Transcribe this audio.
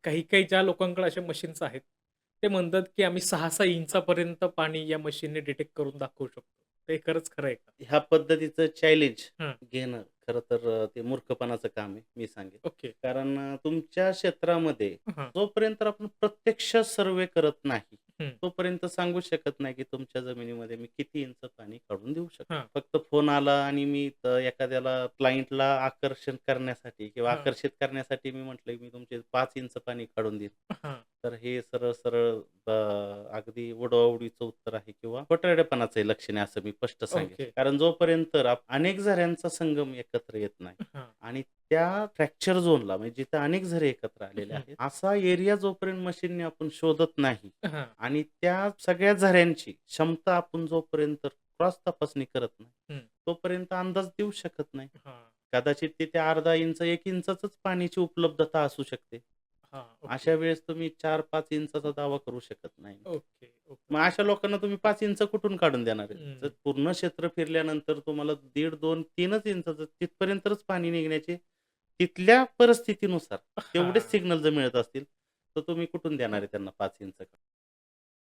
काही ज्या लोकांकडे अशा मशीन्स आहेत, ते म्हणतात, की आम्ही 6-6 इंचापर्यंत पाणी या मशीनने डिटेक्ट करून दाखवू शकतो. ते खरंच खरं आहे का? ह्या पद्धतीचं चॅलेंज हं. घेणं खरं तर ते मूर्खपणाचं काम आहे, मी सांगेन. ओके. कारण तुमच्या क्षेत्रामध्ये हां. जोपर्यंत आपण प्रत्यक्ष सर्व्हे करत नाही, हं. तोपर्यंत सांगू शकत नाही, की तुमच्या जमिनीमध्ये मी किती इंच पाणी काढून देऊ शकतो. हां. फक्त फोन आला आणि मी एखाद्याला क्लायंटला आकर्षण करण्यासाठी किंवा हां. आकर्षित करण्यासाठी मी म्हटलं, मी तुमचे 5 इंच पाणी काढून देईन. हां. तर हे सरळ-सरळ अगदी उडवाउडवीचं उत्तर आहे किंवा खोटारडेपणाचं लक्षण आहे असं मी स्पष्ट सांगेन. ओके. कारण जोपर्यंत अनेक झऱ्यांचा संगम एकत्र येत नाही हां. आणि त्या फ्रॅक्चर झोनला म्हणजे जिथे अनेक झरे एकत्र आलेले हं. आहेत, असा एरिया जोपर्यंत मशीनने आपण शोधत नाही हां. आणि त्या सगळ्या झऱ्यांची क्षमता आपण जोपर्यंत क्रॉस तपासणी करत नाही, हं. तोपर्यंत अंदाज देऊ शकत नाही. हां. कदाचित तिथे अर्धा इंच, 1 इंचाचच पाण्याची उपलब्धता असू शकते. हां. ओके. अशा वेळेस तुम्ही 4-5 इंचाचा दावा करू शकत नाही. ओके. ओके. मग अशा लोकांना तुम्ही 5 इंच कुठून काढून देणार आहे? जर हं. पूर्ण क्षेत्र फिरल्यानंतर तुम्हाला 1.5, 2, 3च इंचाचं तिथपर्यंतच पाणी निघण्याचे तिथल्या परिस्थितीनुसार तेवढेच हां. सिग्नल जर मिळत असतील, तर तुम्ही कुठून देणार आहे त्यांना 5 इंच?